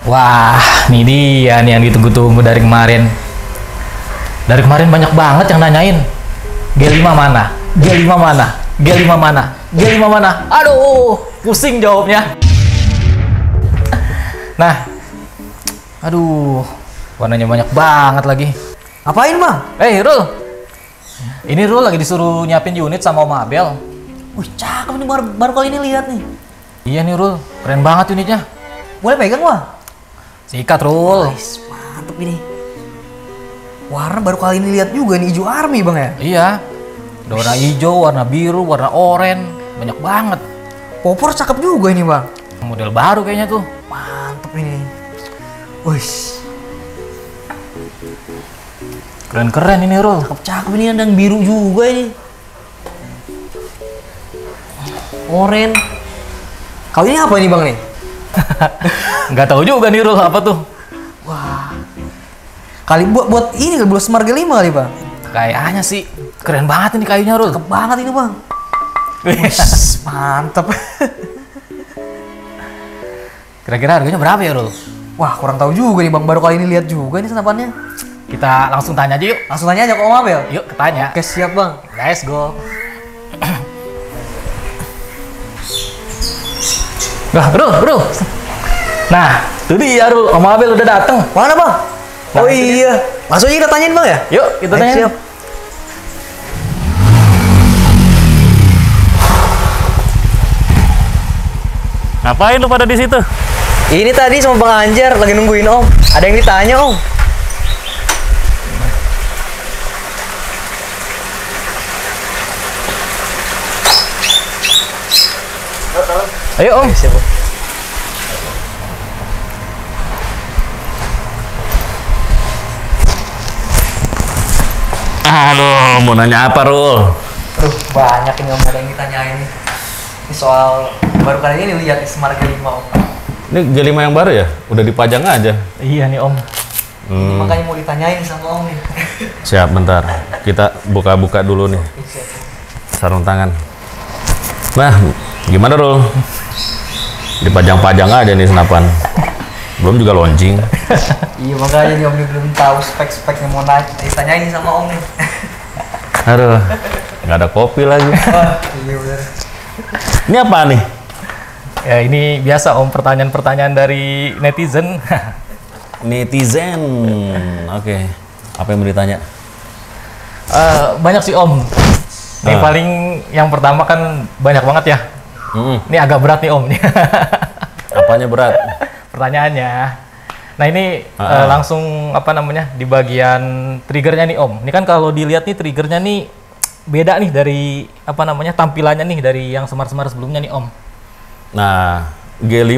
Wah, ini dia nih yang ditunggu-tunggu dari kemarin. Dari kemarin banyak banget yang nanyain, G5 mana? G5 mana? G5 mana? G5 mana? Aduh, pusing jawabnya. Nah, aduh, warnanya banyak banget lagi. Apain, Bang? Rul. Ini Rul lagi disuruh nyiapin unit sama Om Abel. Wih, cakep nih, baru kali ini lihat nih. Iya nih Rul, keren banget unitnya. Boleh pegang, Bang? Sikat Rul. Nice, mantep ini. Warna baru kali ini lihat juga nih, hijau army, Bang ya? Iya. Ada warna hijau, warna biru, warna oranye, banyak banget. Popor cakep juga ini, Bang. Model baru kayaknya tuh. Mantep ini. Wih, Keren-keren ini Rul. cakep ini, ada yang biru juga ini. Oren. Kau ini apa ini, Bang nih? Nggak tahu juga nih Rul apa tuh. Wah. Kali buat ini buat Smart G5 kali, Bang. Kayaknya sih keren banget ini kayunya Rul. Cakep banget ini, Bang. Wih, mantep. Kira-kira harganya berapa ya Rul? Wah, kurang tahu juga nih, Bang. Baru kali ini lihat juga nih senapannya. Kita langsung tanya aja yuk. Langsung tanya aja ke Om Abel. Yuk, tanya. Oke, siap, Bang. Let's go. Nah, Rul. Nah, itu dia Rul. Om Abel udah dateng. Mana, Bang? Nah, Oh itu iya. Langsung aja kita tanyain, Bang ya? Yuk, kita Ayo, tanya. siap. Ngapain lu pada di situ? Ini tadi sama Bang Anjar lagi nungguin Om. Ada yang ditanya, Om. Ayo Om. Siap, Om. Halo, mau nanya apa, Rul? Aduh, banyak ini Om, ada yang ditanyain nih. Ini soal baru kali ini lihat di Smart G5, Om. Ini G5 yang baru ya? Udah dipajang aja. Iya nih Om. Ini makanya mau ditanyain sama Om nih. Siap, bentar. Kita buka-buka dulu nih. Siap. Sarung tangan. Nah, gimana, Rul? Dipajang-pajang aja nih senapan. Belum juga launching. Iya, makanya nih Om nih belum tahu spek-speknya, mau ditanyain nih sama Om nih. Aduh, nggak ada kopi lagi. Wah, iya bener. Ini apa nih? Ya ini biasa Om, pertanyaan-pertanyaan dari netizen. Netizen. Oke. Apa yang mau ditanya? Banyak sih Om. Ini paling yang pertama kan banyak banget ya. Ini agak berat nih Om. Apanya berat? Pertanyaannya. Nah ini langsung apa namanya di bagian triggernya nih Om. Ini kan kalau dilihat nih triggernya nih beda nih dari apa namanya tampilannya nih dari yang Smart-Smart sebelumnya nih Om. Nah, G5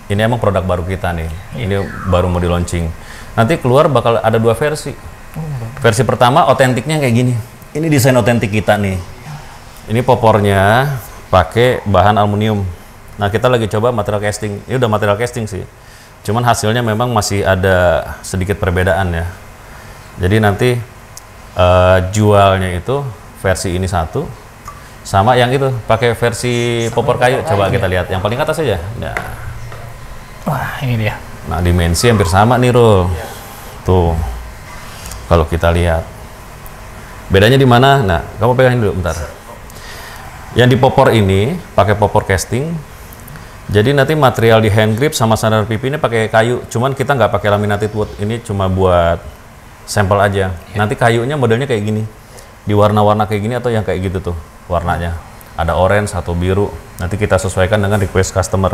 ini emang produk baru kita nih. Ini baru mau di launching. Nanti keluar bakal ada 2 versi. Versi pertama otentiknya kayak gini. Ini desain otentik kita nih. Ini popornya pakai bahan aluminium. Nah, kita lagi coba material casting. Ini udah material casting sih. Cuman hasilnya memang masih ada sedikit perbedaan ya. Jadi nanti jualnya itu versi ini satu, sama yang itu pakai versi popor kayu. Coba kita lihat yang paling atas aja. Nah, Wah ini dia. nah dimensi hampir sama nih Rul. Tuh, kalau kita lihat bedanya di mana? Nah, kamu pegangin dulu bentar. Yang di popor ini pakai popor casting. Jadi nanti material di hand grip sama sandar pipi ini pakai kayu. Cuman kita nggak pakai laminated wood. Ini cuma buat sampel aja. Nanti kayunya modelnya kayak gini. Di warna-warna kayak gini atau yang kayak gitu tuh warnanya. Ada orange atau biru. Nanti kita sesuaikan dengan request customer.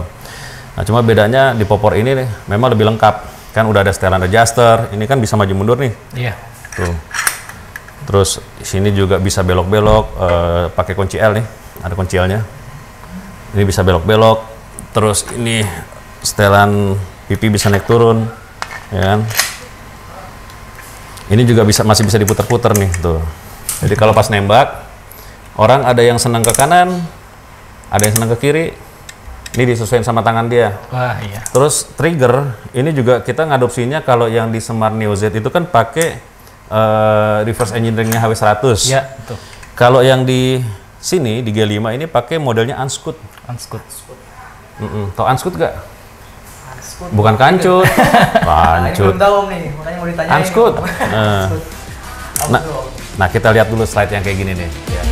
Nah, cuma bedanya di popor ini nih, memang lebih lengkap. Kan udah ada setelan adjuster. Ini kan bisa maju mundur nih. Iya. Tuh. Terus sini juga bisa belok-belok pakai kunci L nih. Ada kunci L-nya. Ini bisa belok-belok. Terus ini setelan pipi bisa naik turun, ya kan? Ini juga masih bisa diputar-putar nih, tuh. Jadi kalau pas nembak, orang ada yang senang ke kanan, ada yang senang ke kiri. Ini disesuaikan sama tangan dia. Wah iya. Terus trigger ini juga kita ngadopsinya kalau yang di Smart Neo Z itu kan pakai reverse engineeringnya HW100. Iya betul. Kalau yang di sini di G5 ini pakai modelnya unscoot. Unscoot. Tau unscoot gak? Anskut. Bukan kancut. Nah, ini Kancut. belum tahu nih, makanya mau ditanyain. Anskut. Anskut. Apa Nah, tuh? nah kita lihat dulu slide yang kayak gini nih. Ya.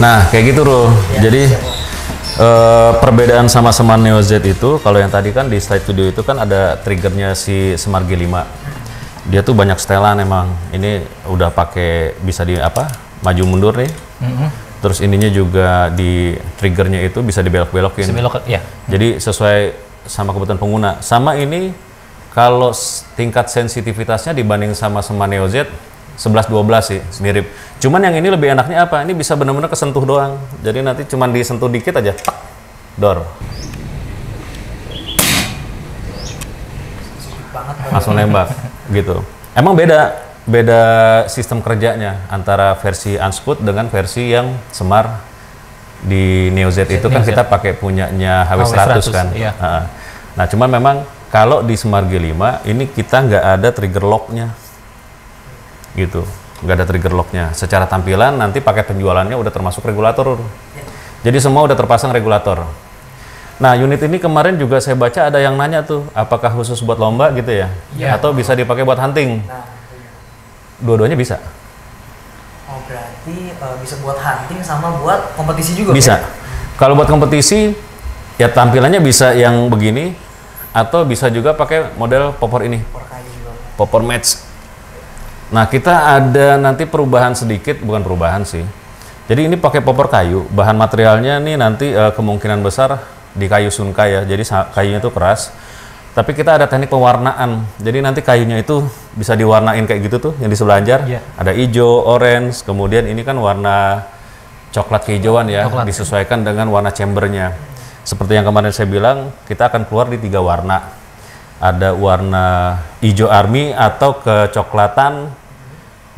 Nah, kayak gitu, Ro. Ya, Jadi siap, perbedaan sama Semar Neo Z itu, kalau yang tadi kan di slide video itu kan ada triggernya si Semar G5. Dia tuh banyak setelan emang. Ini udah pakai bisa di apa? Maju mundur nih. Terus ininya juga di triggernya itu bisa dibelok-belokin. Bisa belok, ya. Jadi sesuai sama kebutuhan pengguna. Sama ini kalau tingkat sensitivitasnya dibanding sama Semar Neo Z 11-12 sih, mirip. Cuman yang ini lebih enaknya apa? Ini bisa benar-benar kesentuh doang. Jadi nanti cuman disentuh dikit aja, tak, dor. Banget. Langsung nembak gitu. Emang beda sistem kerjanya antara versi Unscoot dengan versi yang Semar di Neo Z itu kan Neo Z. kita pakai punyanya HW100 kan. Iya. Nah, cuman memang kalau di Semar G5 ini kita nggak ada trigger locknya gitu, nggak ada trigger locknya. Secara tampilan nanti pakai penjualannya udah termasuk regulator. Jadi semua udah terpasang regulator. Nah, unit ini kemarin juga saya baca ada yang nanya tuh, apakah khusus buat lomba gitu ya? Iya. Atau bisa dipakai buat hunting? Nah, Dua-duanya bisa. oh berarti bisa buat hunting sama buat kompetisi juga? Bisa. Ya? Kalau buat kompetisi, ya tampilannya bisa yang begini, atau bisa juga pakai model popor ini, Por kayu juga. popor match. Nah, kita ada nanti perubahan sedikit, bukan perubahan sih. Jadi ini pakai popor kayu, bahan materialnya nih nanti kemungkinan besar di kayu sunkai ya, jadi kayunya itu keras. Tapi kita ada teknik pewarnaan, jadi nanti kayunya itu bisa diwarnain kayak gitu tuh, yang di sebelah Anjar. Iya. Ada hijau, orange, kemudian ini kan warna coklat kehijauan ya, Coklat. disesuaikan dengan warna chambernya. Seperti yang kemarin saya bilang, kita akan keluar di 3 warna. Ada warna hijau army atau kecoklatan.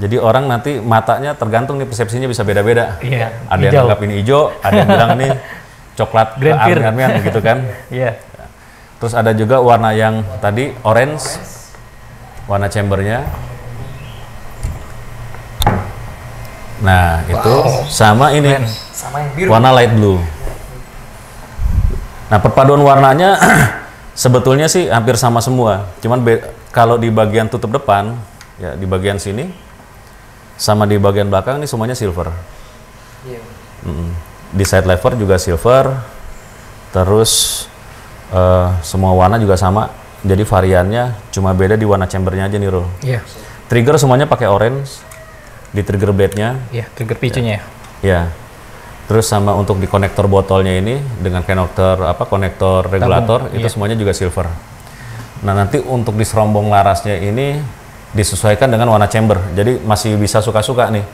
Jadi orang nanti matanya tergantung nih persepsinya bisa beda-beda. Iya. Ada yang hijau. anggap ini hijau, ada yang bilang ini coklat Grand Peer. army-armyan gitu kan. Iya. Terus ada juga warna yang tadi orange, warna chambernya. Nah, itu sama ini Sama yang biru. warna light blue. Nah, perpaduan warnanya sebetulnya sih hampir sama semua. Cuman kalau di bagian tutup depan, ya di bagian sini sama di bagian belakang ini semuanya silver. Iya. Di side lever juga silver. Terus semua warna juga sama. Jadi variannya cuma beda di warna chambernya aja nih, Ro. Iya. Trigger semuanya pakai orange di trigger blade-nya. Iya, trigger picunya ya. Ya. Terus sama untuk di konektor botolnya ini dengan konektor regulator Tabung, itu iya. semuanya juga silver. Nah, nanti untuk di serombong larasnya ini disesuaikan dengan warna chamber. Jadi masih bisa suka-suka nih.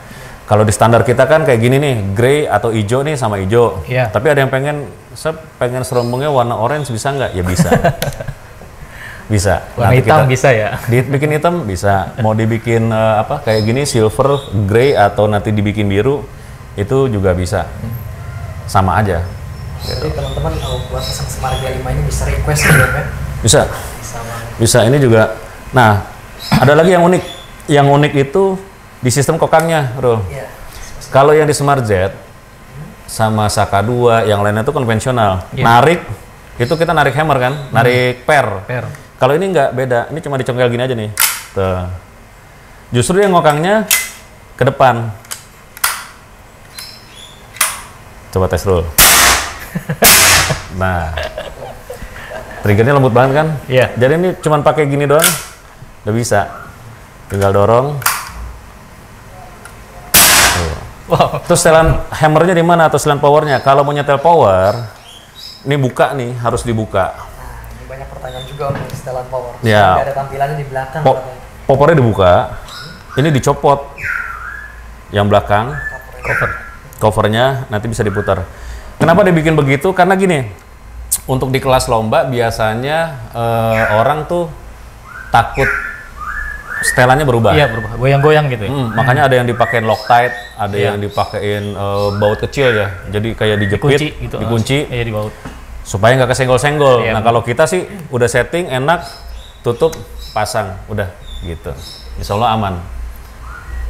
Kalau di standar kita kan kayak gini nih, grey atau hijau nih sama hijau. Iya. Tapi ada yang pengen serombongnya warna orange, bisa nggak? Ya bisa. Bisa. Warna Nanti hitam bisa ya. dibikin hitam bisa. Mau dibikin kayak gini silver, grey atau nanti dibikin biru itu juga bisa. Sama aja. Jadi teman-teman buat pesan Semar G5 ini bisa request juga kan? Bisa. Bisa banget. Bisa ini juga. Nah, ada lagi yang unik. Yang unik itu di sistem kokangnya, Rul. Iya. Kalau yang di Smart Z sama Saka 2, yang lainnya itu konvensional. Iya. Narik, itu kita narik hammer kan, narik per. Per. Kalau ini nggak beda, ini cuma dicongkel gini aja nih. Tuh. Justru yang ngokangnya ke depan. Coba tes Rul. Nah, triggernya lembut banget kan? Iya. Jadi ini cuma pakai gini doang, udah bisa. Tinggal dorong. Tuh. Wow. Terus setelan hammernya di mana atau setelan powernya? Kalau mau nyetel power, ini buka nih, harus dibuka. Nah, ini banyak pertanyaan juga untuk setelan power. Ya. Nggak ada tampilannya di belakang. Po katanya. popornya dibuka, ini dicopot. Yang belakang, covernya nanti bisa diputar. Kenapa dibikin begitu? Karena gini, untuk di kelas lomba biasanya orang tuh takut setelannya berubah. Iya, berubah. Goyang-goyang gitu ya. Makanya ada yang dipakein Loctite, ada yang dipakein baut kecil ya. Jadi kayak dijepit, Dikunci gitu. dikunci Iya, di baut. supaya nggak kesenggol-senggol. Iya, Nah kalau kita sih udah setting enak, tutup, pasang, udah gitu. Insya Allah aman.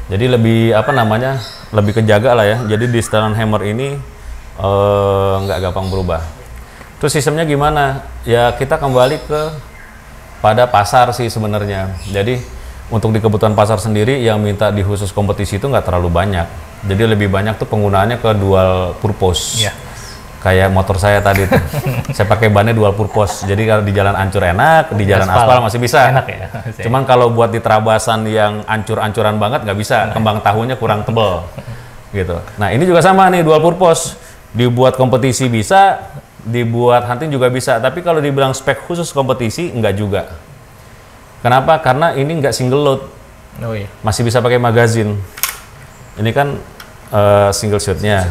Jadi lebih apa namanya, lebih kejaga lah ya. Jadi di setelan hammer ini nggak gampang berubah. Terus sistemnya gimana? Ya kita kembali pada pasar sih sebenarnya. Jadi untuk di kebutuhan pasar sendiri yang minta di khusus kompetisi itu nggak terlalu banyak. Jadi lebih banyak tuh penggunaannya ke dual purpose. Iya. Kayak motor saya tadi tuh. Saya pakai bannya dual purpose. Jadi kalau di jalan ancur enak, di jalan aspal masih bisa. Enak ya. Cuman kalau buat di terabasan yang ancur-ancuran banget nggak bisa. Kembang tahunya kurang tebel. Gitu. Nah ini juga sama nih dual purpose. Dibuat kompetisi bisa, dibuat hunting juga bisa. Tapi kalau dibilang spek khusus kompetisi nggak juga. Kenapa? Karena ini nggak single load. Oh iya. Masih bisa pakai magazine. Ini kan single shotnya.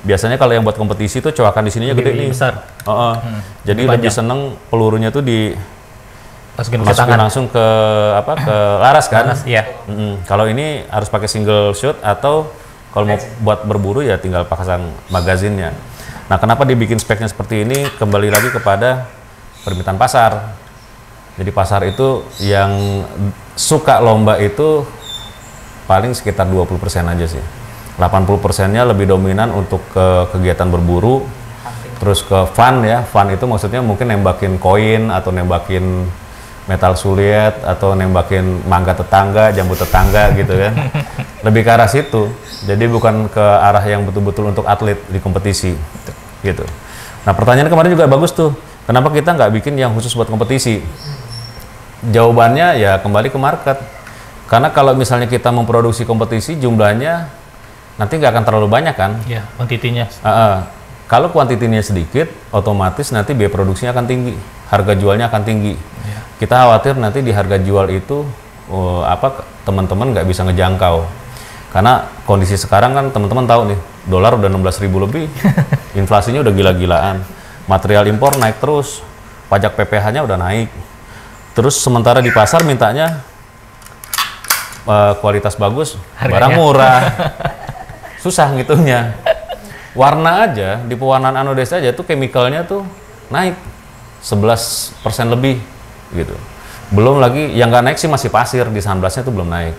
Biasanya kalau yang buat kompetisi tuh coakan di sininya gede Lebih nih. besar. Jadi lebih seneng pelurunya tuh Masukin ke masukin tangan. langsung ke ke laras kan. Panas, iya. Kalau ini harus pakai single shot atau kalau mau buat berburu ya tinggal pasang magazinnya. Nah, kenapa dibikin speknya seperti ini? Kembali lagi kepada permintaan pasar. Jadi pasar itu yang suka lomba itu paling sekitar 20% aja sih. 80%-nya lebih dominan untuk ke kegiatan berburu, terus ke fun ya. Fun itu maksudnya mungkin nembakin koin atau nembakin metal sulit atau nembakin mangga tetangga, jambu tetangga gitu kan. Lebih ke arah situ. Jadi bukan ke arah yang betul-betul untuk atlet di kompetisi gitu. Nah, pertanyaan kemarin juga bagus tuh. Kenapa kita nggak bikin yang khusus buat kompetisi? Jawabannya ya kembali ke market. Karena kalau misalnya kita memproduksi kompetisi jumlahnya nanti nggak akan terlalu banyak kan? Iya, kuantitinya. Kalau kuantitinya sedikit, otomatis nanti biaya produksinya akan tinggi, harga jualnya akan tinggi. Iya. Kita khawatir nanti di harga jual itu teman-teman nggak bisa ngejangkau. Karena kondisi sekarang kan teman-teman tahu nih, dolar udah 16.000 lebih, inflasinya udah gila-gilaan, material impor naik terus, pajak PPh-nya udah naik. Terus sementara di pasar mintanya kualitas bagus, Harganya. barang murah. Susah ngitungnya. Warna aja, di pewarnaan anodes aja tuh chemicalnya tuh naik 11% lebih gitu. Belum lagi yang nggak naik sih masih pasir, di sunblastnya tuh belum naik.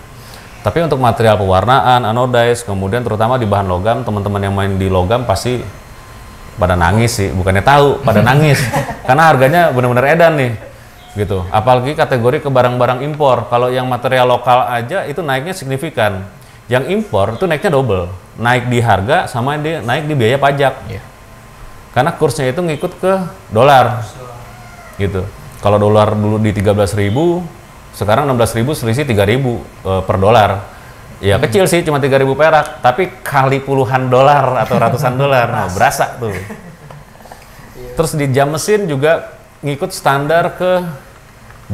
Tapi untuk material pewarnaan, anodize, kemudian terutama di bahan logam, teman-teman yang main di logam pasti pada nangis sih, bukannya tahu, pada nangis. Karena harganya benar-benar edan nih gitu. Apalagi kategori ke barang-barang impor. Kalau yang material lokal aja itu naiknya signifikan. Yang impor itu naiknya double, naik di harga sama naik di biaya pajak. Iya. Karena kursnya itu ngikut ke dolar, gitu. Kalau dolar dulu di 13.000, sekarang 16.000, selisih 3.000 per dolar. Ya kecil sih, cuma 3.000 perak, tapi kali puluhan dolar atau ratusan dolar, nah, berasa tuh. Terus di jam mesin juga ngikut standar ke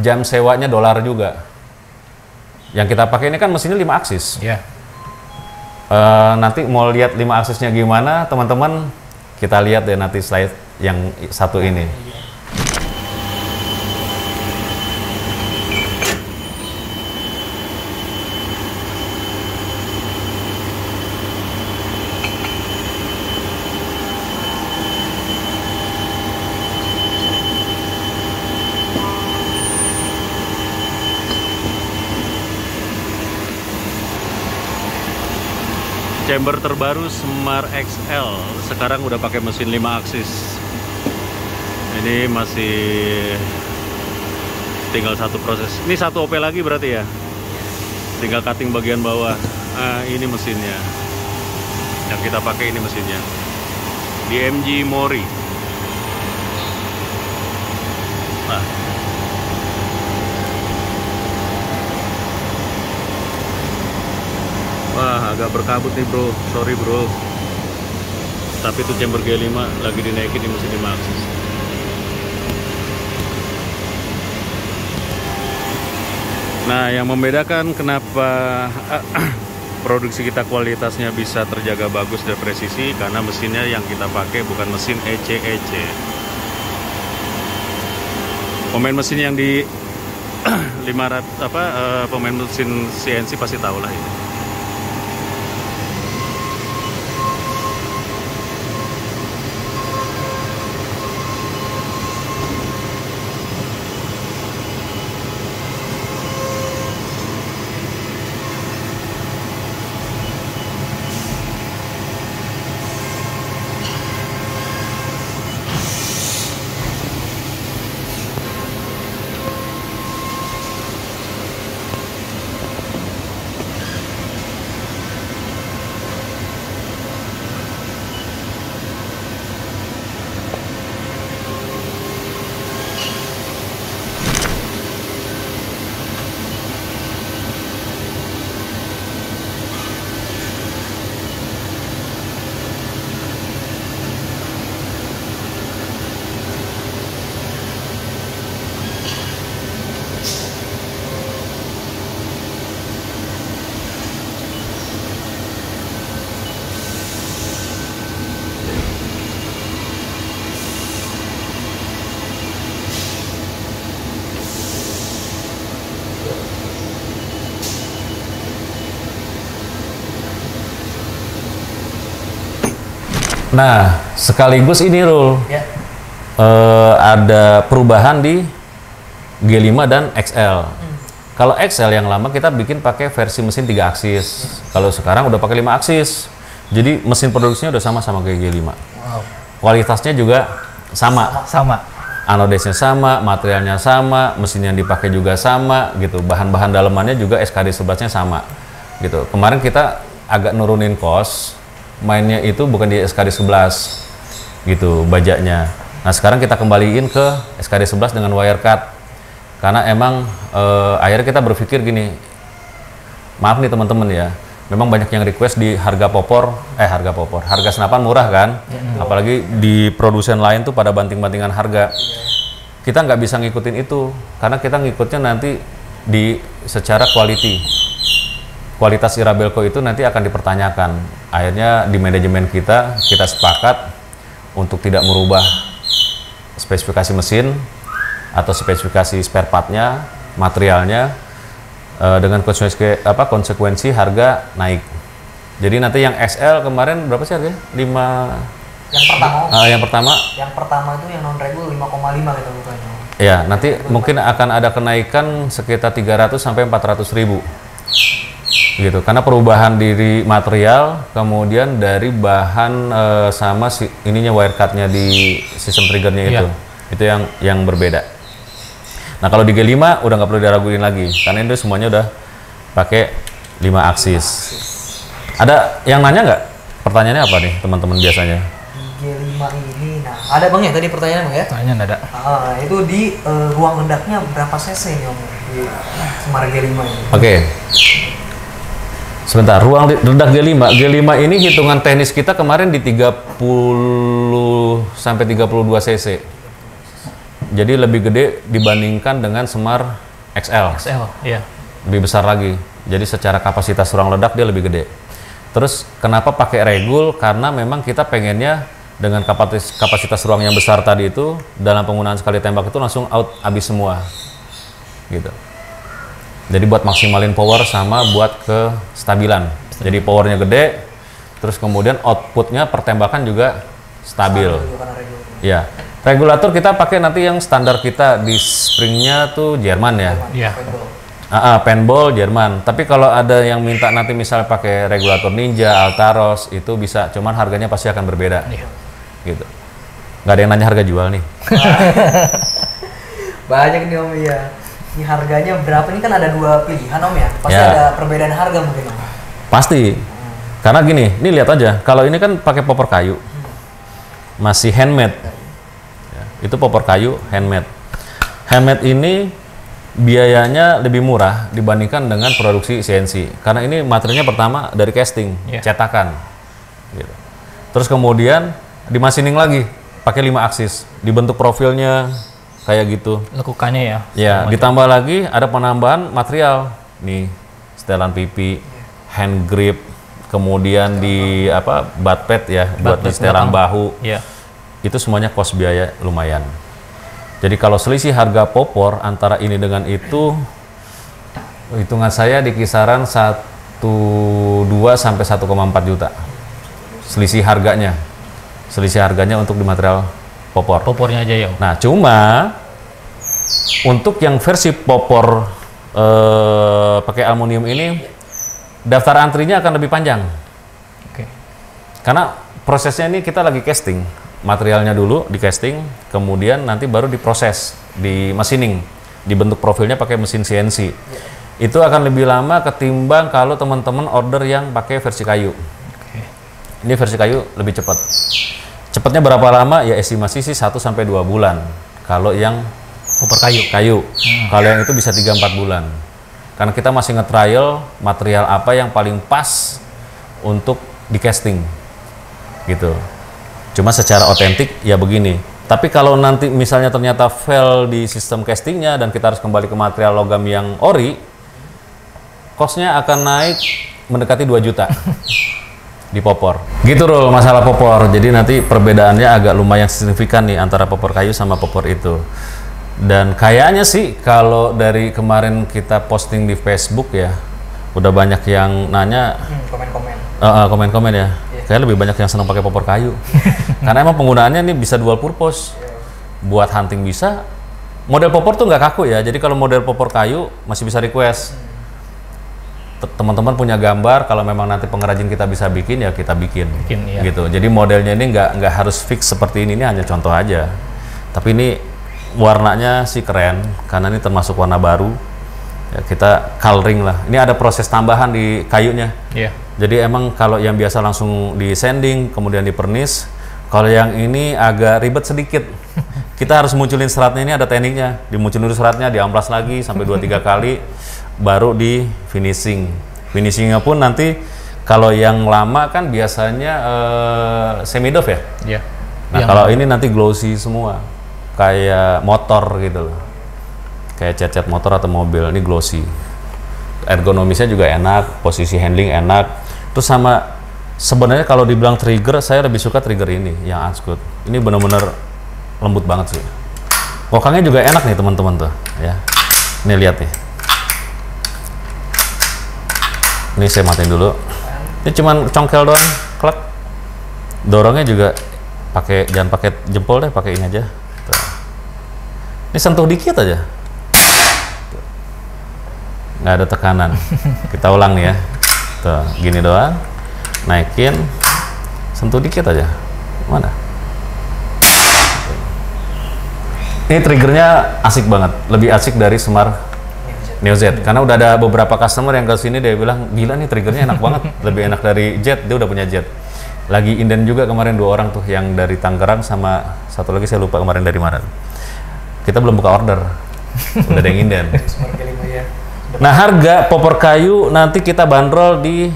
jam sewanya dolar juga. Yang kita pakai ini kan mesinnya 5 aksis. Iya. Nanti mau lihat 5 aksesnya gimana teman-teman, kita lihat deh nanti slide yang satu ini. Chamber terbaru Smart XL sekarang udah pakai mesin 5 aksis. Ini masih tinggal satu proses. Ini satu OP lagi berarti ya. Tinggal cutting bagian bawah. Nah, ini mesinnya. Yang kita pakai ini mesinnya. DMG Mori. Nah. Wah, agak berkabut nih bro, sorry bro. Tapi itu chamber G5 lagi dinaikin di mesin 5 aksis. Nah, yang membedakan kenapa produksi kita kualitasnya bisa terjaga bagus dan presisi, karena mesinnya yang kita pakai bukan mesin EC. Pemain mesin yang di 500 pemain mesin CNC pasti tahu lah ini. Nah, sekaligus ini Rul, Ya. ada perubahan di G5 dan XL. Kalau XL yang lama kita bikin pakai versi mesin 3 aksis. Kalau sekarang udah pakai 5 aksis. Jadi mesin produksinya udah sama kayak G5. Wow. Kualitasnya juga sama. Sama. Anodesnya sama, materialnya sama, mesin yang dipakai juga sama gitu. Bahan-bahan dalemannya juga SKD 11-nya sama gitu. Kemarin kita agak nurunin cost, mainnya itu bukan di SKD 11 gitu bajaknya. Nah, sekarang kita kembaliin ke SKD 11 dengan wire cut. Karena emang akhirnya kita berpikir gini, maaf nih teman-teman ya, memang banyak yang request di harga senapan murah kan, apalagi di produsen lain tuh pada banting-bantingan harga. Kita nggak bisa ngikutin itu, karena kita ngikutnya nanti di secara kualitas Irabelco itu nanti akan dipertanyakan. Akhirnya di manajemen kita sepakat untuk tidak merubah spesifikasi mesin atau spesifikasi spare partnya, materialnya, dengan konsekuensi harga naik. Jadi nanti yang XL kemarin berapa sih harganya? 5. Yang pertama. Yang pertama. Yang pertama itu yang non regul 5,5 gitu bukannya. Ya, nanti mungkin akan ada kenaikan sekitar 300 sampai 400 ribu. Gitu, karena perubahan dari material, kemudian dari bahan sama ininya wire cutnya di sistem triggernya itu yang berbeda. Nah, kalau di G5 udah nggak perlu diraguin lagi, karena itu semuanya udah pakai 5 aksis. Ada yang nanya nggak? Pertanyaannya apa nih teman-teman biasanya? Di G5 ini, nah ada bang ya tadi pertanyaan bang ya? Tanya ada. Itu di ruang hendaknya berapa cc nih om di Smart G5 ini? Oke. Sebentar, ruang redak G5 ini hitungan teknis kita kemarin di 30 sampai 32 cc. Jadi lebih gede dibandingkan dengan Smart XL. XL, iya. Lebih besar lagi. Jadi secara kapasitas ruang ledak dia lebih gede. Terus kenapa pakai regul? Karena memang kita pengennya dengan kapasitas ruang yang besar tadi itu, dalam penggunaan sekali tembak itu langsung out habis semua. Gitu. Jadi buat maksimalin power sama buat kestabilan. Jadi powernya gede, terus kemudian outputnya pertembakan juga stabil. Ya, regulator kita pakai nanti yang standar kita di springnya tuh Jerman ya. Iya. Paintball Jerman. Tapi kalau ada yang minta nanti misalnya pakai regulator Ninja, Altaros, itu bisa. Cuman harganya pasti akan berbeda. Iya. Gitu. Nggak ada yang nanya harga jual nih. Banyak nih Om ya. Ini harganya berapa? Ini kan ada 2 pilihan Om ya. Pasti Ya. ada perbedaan harga mungkin Om. Pasti. Karena gini, ini lihat aja. Kalau ini kan pakai popor kayu. Masih handmade. Ya, itu popor kayu handmade. Handmade ini biayanya lebih murah dibandingkan dengan produksi CNC. Karena ini materialnya pertama dari casting, Yeah. cetakan. Gitu. Terus kemudian dimasining lagi, pakai 5 aksis. Dibentuk profilnya kayak gitu. Lekukannya ya. Ya, ditambah lagi ada penambahan material. Nih, setelan pipi, hand grip, kemudian di butt pad ya, buat di pad setelan belakang. bahu. Iya. Itu semuanya cost biaya lumayan. Jadi kalau selisih harga popor antara ini dengan itu, hitungan saya di kisaran 1,2 sampai 1,4 juta. Selisih harganya. Selisih harganya untuk di material popor. Popornya aja ya. Nah, cuma untuk yang versi popor pakai aluminium ini, daftar antrinya akan lebih panjang. Oke. Karena prosesnya ini kita lagi casting. Materialnya dulu di casting, kemudian nanti baru diproses, di machining, dibentuk profilnya pakai mesin CNC. Itu akan lebih lama ketimbang kalau teman-teman order yang pakai versi kayu. Oke. Ini versi kayu lebih cepat. Cepatnya berapa lama? Ya estimasi sih 1 sampai 2 bulan. Kalau yang Popor kayu. Kalau yang itu bisa 3-4 bulan. Karena kita masih nge-trial material apa yang paling pas untuk di casting. Gitu. Cuma secara otentik ya begini. Tapi kalau nanti misalnya ternyata fail di sistem castingnya dan kita harus kembali ke material logam yang ori, cost-nya akan naik mendekati 2 juta di popor. Gitu Rul, masalah popor. Jadi nanti perbedaannya agak lumayan signifikan nih antara popor kayu sama popor itu. Dan kayaknya sih kalau dari kemarin kita posting di Facebook ya, udah banyak yang nanya, Komen-komen. komen-komen ya. Kayak lebih banyak yang senang pakai popor kayu. Karena emang penggunaannya ini bisa dual purpose. Buat hunting bisa. Model popor tuh nggak kaku ya. Jadi kalau model popor kayu masih bisa request. Teman-teman punya gambar, kalau memang nanti pengrajin kita bisa bikin ya kita bikin. Iya. Gitu. Jadi modelnya ini nggak harus fix seperti ini hanya contoh aja. Tapi ini warnanya sih keren karena ini termasuk warna baru. Ya, kita coloring lah. Ini ada proses tambahan di kayunya. Iya. Jadi emang kalau yang biasa langsung di sanding, kemudian di pernis, kalau yang ini agak ribet sedikit. Kita harus munculin seratnya, ini ada tekniknya. Dimunculin dulu seratnya, diamplas lagi sampai 2-3 kali, baru di finishing. Finishingnya pun nanti kalau yang lama kan biasanya semi-doff ya? Iya. Nah kalau ini nanti glossy semua, kayak motor gitu loh. Kayak cat-cat motor atau mobil, ini glossy. Ergonomisnya juga enak, posisi handling enak. Terus sama sebenarnya kalau dibilang trigger, saya lebih suka trigger ini yang Unscoot. Ini benar-benar lembut banget sih. Kokangnya juga enak nih teman-teman tuh, ya. Ini lihat nih. Ini saya matiin dulu. Ini cuman congkel doang, klek. Dorongnya juga jangan pakai jempol deh, pakai ini aja. Tuh. Ini sentuh dikit aja. Nggak ada tekanan. Kita ulang nih ya. Tuh, gini doang. Naikin. Sentuh dikit aja. Mana? Ini triggernya asik banget. Lebih asik dari Smart Neo Z. Karena udah ada beberapa customer yang ke sini dia bilang, gila nih triggernya enak banget. Lebih enak dari Jet. Dia udah punya Jet. Lagi inden juga kemarin 2 orang tuh. Yang dari Tangerang sama satu lagi saya lupa kemarin dari mana. Kita belum buka order. Udah ada yang inden. Nah, harga popor kayu nanti kita bandrol di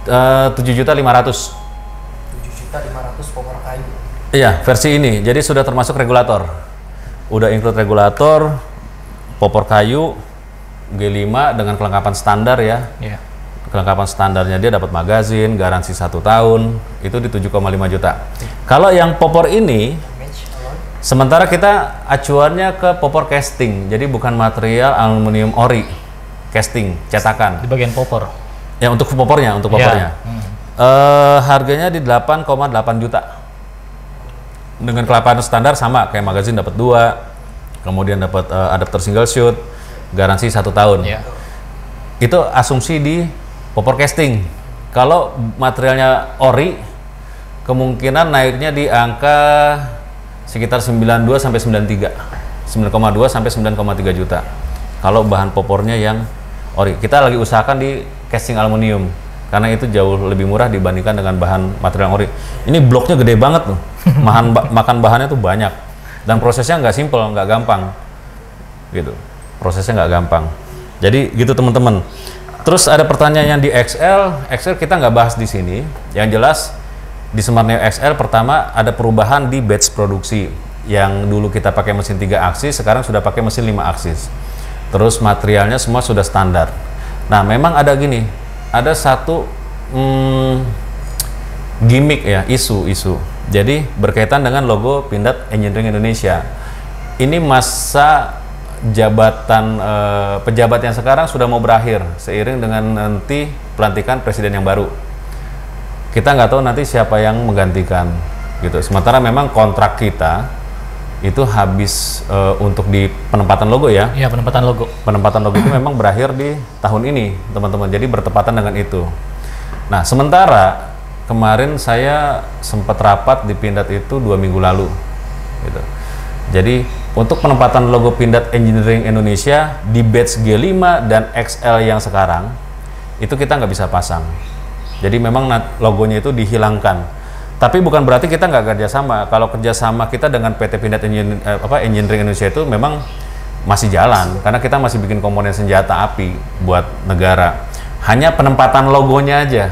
7.500.000. 7.500.000 popor kayu. Iya, versi ini. Jadi sudah termasuk regulator. Udah include regulator, popor kayu, G5 dengan kelengkapan standar ya. Iya. Kelengkapan standarnya dia dapat magazin, garansi 1 tahun, itu di 7,5 juta. Kalau yang popor ini, sementara kita acuannya ke popor casting, jadi bukan material aluminium ori, casting, cetakan. Di bagian popor. Ya untuk popornya, Ya. Harganya di 8,8 juta. Dengan kelengkapan standar sama, kayak magazin dapat 2, kemudian dapat adapter single shoot, garansi 1 tahun. Iya. Itu asumsi di popor casting. Kalau materialnya ori, kemungkinan naiknya di angka sekitar 92 sampai 93, 9,2 sampai 9,3 juta. Kalau bahan popornya yang ori, kita lagi usahakan di casting aluminium karena itu jauh lebih murah dibandingkan dengan bahan material ori. Ini bloknya gede banget tuh, makan bahannya tuh banyak dan prosesnya nggak simple, nggak gampang, gitu. Prosesnya nggak gampang. Jadi gitu teman-teman. Terus ada pertanyaan yang di XL kita nggak bahas di sini. Yang jelas di Smart Neo XL pertama ada perubahan di batch produksi. Yang dulu kita pakai mesin 3 aksis, sekarang sudah pakai mesin 5 aksis. Terus materialnya semua sudah standar. Nah, memang ada gini, ada satu gimmick ya, isu. Jadi berkaitan dengan logo Pindad Engineering Indonesia. Ini masa jabatan pejabat yang sekarang sudah mau berakhir seiring dengan nanti pelantikan presiden yang baru. Kita nggak tahu nanti siapa yang menggantikan, gitu. Sementara memang kontrak kita itu habis untuk di penempatan logo ya. Iya, penempatan logo. Penempatan logo itu memang berakhir di tahun ini, teman-teman. Jadi bertepatan dengan itu. Nah, sementara kemarin saya sempat rapat di Pindad itu 2 minggu lalu, gitu. Jadi untuk penempatan logo Pindad Engineering Indonesia di batch G5 dan XL yang sekarang itu kita nggak bisa pasang. Jadi memang logonya itu dihilangkan. Tapi bukan berarti kita nggak kerjasama. Kalau kerjasama kita dengan PT Pindad Engineering Indonesia itu memang masih jalan karena kita masih bikin komponen senjata api buat negara. Hanya penempatan logonya aja.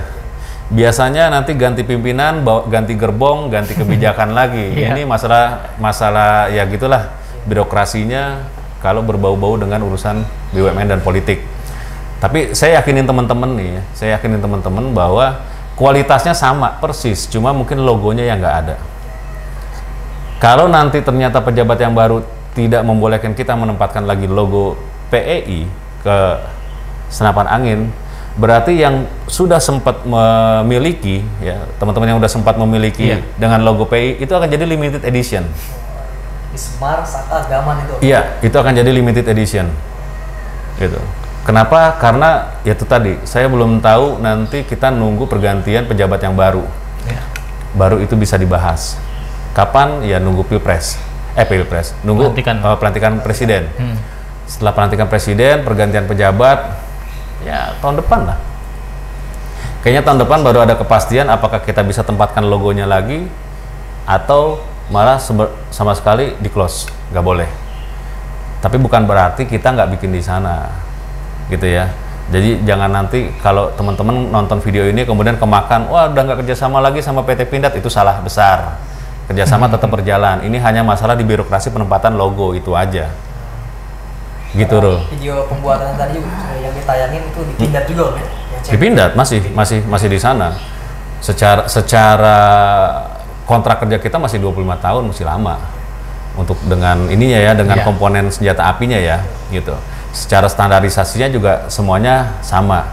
Biasanya nanti ganti pimpinan, ganti gerbong, ganti kebijakan lagi. Ini masalah ya gitulah birokrasinya kalau berbau-bau dengan urusan BUMN dan politik. Tapi saya yakinin teman-teman bahwa kualitasnya sama persis, cuma mungkin logonya yang nggak ada. Kalau nanti ternyata pejabat yang baru tidak membolehkan kita menempatkan lagi logo PEI ke senapan angin, berarti yang sudah sempat memiliki, ya teman-teman yang sudah sempat memiliki dengan logo PEI itu akan jadi limited edition. Smart Saka Gaman itu. Iya, itu akan jadi limited edition. Gitu. Kenapa? Karena ya itu tadi, saya belum tahu nanti kita nunggu pergantian pejabat yang baru. Baru itu bisa dibahas. Kapan? Ya nunggu Pilpres. Nunggu pelantikan presiden. Setelah pelantikan presiden, pergantian pejabat, ya tahun depan lah. Kayaknya tahun depan baru ada kepastian apakah kita bisa tempatkan logonya lagi atau malah sama sekali di close, nggak boleh. Tapi bukan berarti kita nggak bikin di sana, gitu ya. Jadi jangan nanti kalau teman-teman nonton video ini kemudian kemakan, wah udah nggak kerjasama lagi sama PT Pindad, itu salah besar. Kerjasama tetap berjalan. Ini hanya masalah di birokrasi penempatan logo itu aja. Gitu loh. Video pembuatan tadi yang ditayangin itu di Pindad juga, kan? Di Pindad masih di sana. Secara kontrak kerja kita masih 25 tahun, masih lama. Untuk dengan ininya ya, dengan komponen senjata apinya ya, gitu. Secara standarisasinya juga semuanya sama.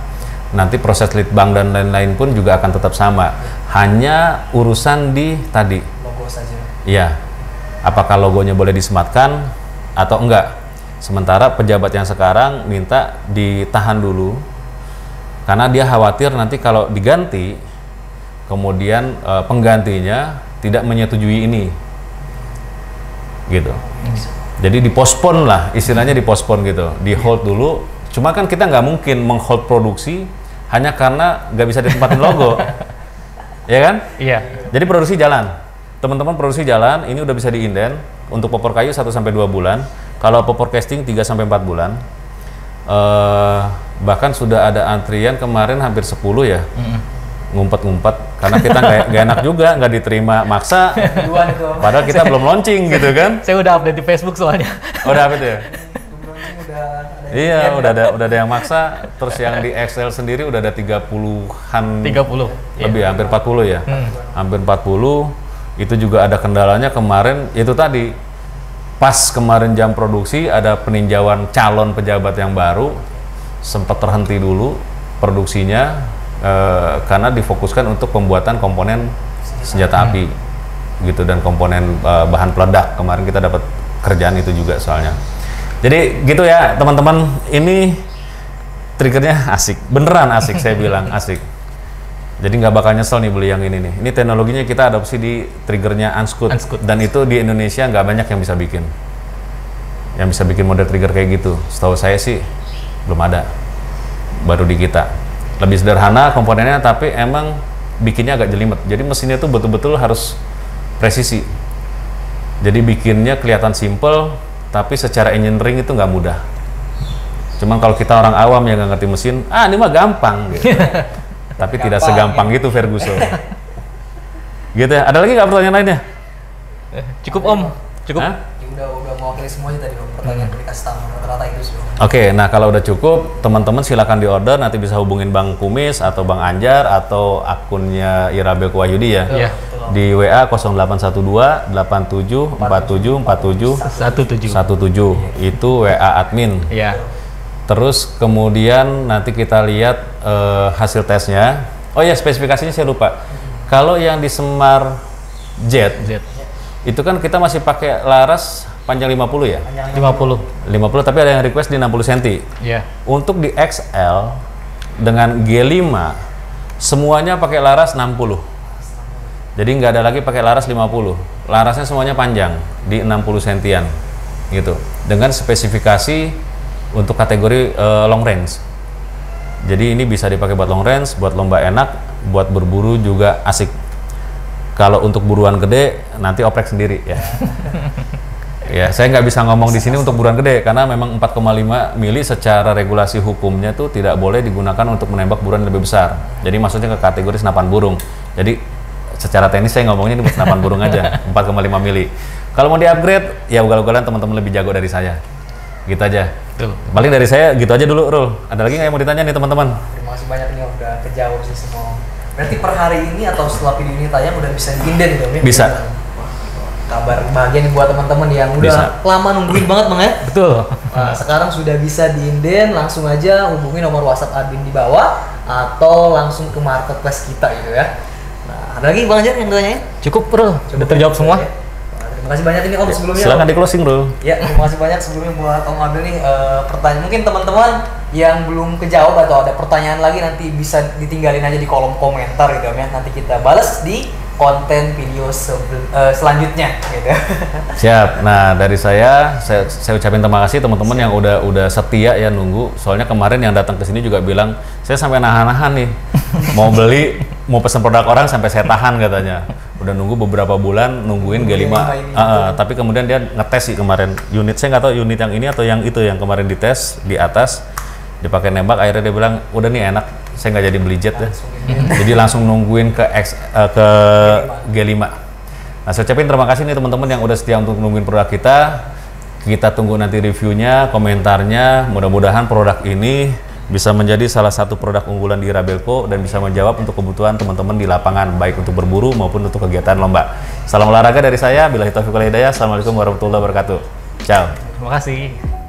Nanti proses litbang dan lain-lain pun juga akan tetap sama. Hanya urusan di tadi. Logo saja. Iya. Apakah logonya boleh disematkan atau enggak? Sementara pejabat yang sekarang minta ditahan dulu karena dia khawatir nanti kalau diganti kemudian penggantinya tidak menyetujui ini, gitu. Jadi dipospon lah, istilahnya dipospon gitu, di hold dulu. Cuma kan kita nggak mungkin menghold produksi hanya karena nggak bisa ditempatin logo, ya kan? Iya. Jadi produksi jalan, teman-teman, produksi jalan. Ini udah bisa diinden untuk popor kayu 1-2 bulan. Kalau popor casting 3-4 bulan. Bahkan sudah ada antrian kemarin hampir 10 ya. Ngumpet-ngumpet karena kita nggak enak juga, nggak diterima maksa. Padahal kita belum launching gitu kan. Saya udah update di Facebook soalnya. Udah apa itu ya? Iya, udah ada yang maksa. Terus yang di Excel sendiri udah ada 30-an. 30. Lebih, hampir 40 ya. Hampir 40. Itu juga ada kendalanya kemarin, itu tadi. Pas kemarin jam produksi ada peninjauan calon pejabat yang baru, sempat terhenti dulu produksinya. Karena difokuskan untuk pembuatan komponen senjata api gitu dan komponen bahan peledak. Kemarin kita dapat kerjaan itu juga soalnya. Jadi gitu ya teman-teman, ini triggernya asik, beneran asik saya bilang asik. Jadi nggak bakal nyesel nih beli yang ini nih. Ini teknologinya kita adopsi di triggernya Unscoot. Dan itu di Indonesia nggak banyak yang bisa bikin. Yang bisa bikin model trigger kayak gitu. Setahu saya sih belum ada. Baru di kita. Lebih sederhana komponennya, tapi emang bikinnya agak jelimet. Jadi mesinnya tuh betul-betul harus presisi. Jadi bikinnya kelihatan simple, tapi secara engineering itu nggak mudah. Cuman kalau kita orang awam yang nggak ngerti mesin, ini mah gampang gitu. Tapi tidak segampang gitu Ferguson. Gitu ya. Ada lagi nggak pertanyaan lainnya? Cukup Om, cukup. Ya, udah mewakili semuanya tadi Om, pertanyaan dari customer rata-rata itu sih Om. Oke, nah kalau udah cukup, teman-teman silakan di order, nanti bisa hubungin Bang Kumis atau Bang Anjar atau akunnya Irabel Wahyudi ya. Iya. Di WA 0812 87 47 47 17 itu WA admin. Iya. Terus kemudian nanti kita lihat hasil tesnya. Oh ya, spesifikasinya saya lupa. Kalau yang di Semar Jet, itu kan kita masih pakai laras panjang 50 ya? 50 tapi ada yang request di 60 cm. Iya. Untuk di XL dengan G5 semuanya pakai laras 60. Jadi nggak ada lagi pakai laras 50. Larasnya semuanya panjang di 60 cm gitu. Dengan spesifikasi untuk kategori long range. Jadi ini bisa dipakai buat long range, buat lomba enak, buat berburu juga asik. Kalau untuk buruan gede nanti oprek sendiri ya. Ya, saya nggak bisa ngomong di sini untuk buruan gede karena memang 4,5 mili secara regulasi hukumnya tuh tidak boleh digunakan untuk menembak buruan lebih besar. Jadi maksudnya ke kategori senapan burung. Jadi secara teknis saya ngomongnya ini buat senapan burung aja, 4,5 mili. Kalau mau di-upgrade ya ugal-ugalan teman-teman lebih jago dari saya. Gitu aja. Betul. Paling dari saya gitu aja dulu, Rul. Ada lagi nggak yang mau ditanya nih teman-teman? Terima kasih banyak nih Om, udah kejawab sih semua. Berarti per hari ini atau setelah video ini tayang udah bisa diinden gitu ya? Bisa. Kabar bahagia nih buat teman-teman yang udah lama nungguin banget Bang ya. Betul. Nah, sekarang sudah bisa diinden, langsung aja hubungi nomor WhatsApp admin di bawah atau langsung ke marketplace kita gitu ya. Nah, ada lagi Bang Anjar yang ditanyain? Cukup Bro, udah terjawab semua. Ya. Terima kasih banyak ini Om sebelumnya. Silakan di closing, Rul. Ya, terima kasih banyak sebelumnya buat Om Abel nih pertanyaan. Mungkin teman-teman yang belum kejawab atau ada pertanyaan lagi nanti bisa ditinggalin aja di kolom komentar gitu ya. Nanti kita balas di konten video selanjutnya gitu. Siap. Nah, dari saya ucapin terima kasih teman-teman yang udah setia ya nunggu. Soalnya kemarin yang datang ke sini juga bilang, saya sampai nahan-nahan nih. Mau beli, mau pesen produk orang sampai saya tahan katanya. Udah nunggu beberapa bulan nungguin G5. Tapi kemudian dia ngetes sih kemarin unit, saya nggak tahu unit yang ini atau yang itu yang kemarin dites di atas dipakai nembak, akhirnya dia bilang udah nih enak, saya nggak jadi beli jet ya. Jadi langsung nungguin ke G5. Nah, saya ucapin terima kasih nih teman-teman yang udah setia untuk nungguin produk kita. Kita tunggu nanti reviewnya, komentarnya. Mudah-mudahan produk ini bisa menjadi salah satu produk unggulan di Irabelco dan bisa menjawab untuk kebutuhan teman-teman di lapangan, baik untuk berburu maupun untuk kegiatan lomba. Salam olahraga dari saya, billahi taufiq wal hidayah. Assalamualaikum warahmatullahi wabarakatuh. Ciao. Terima kasih.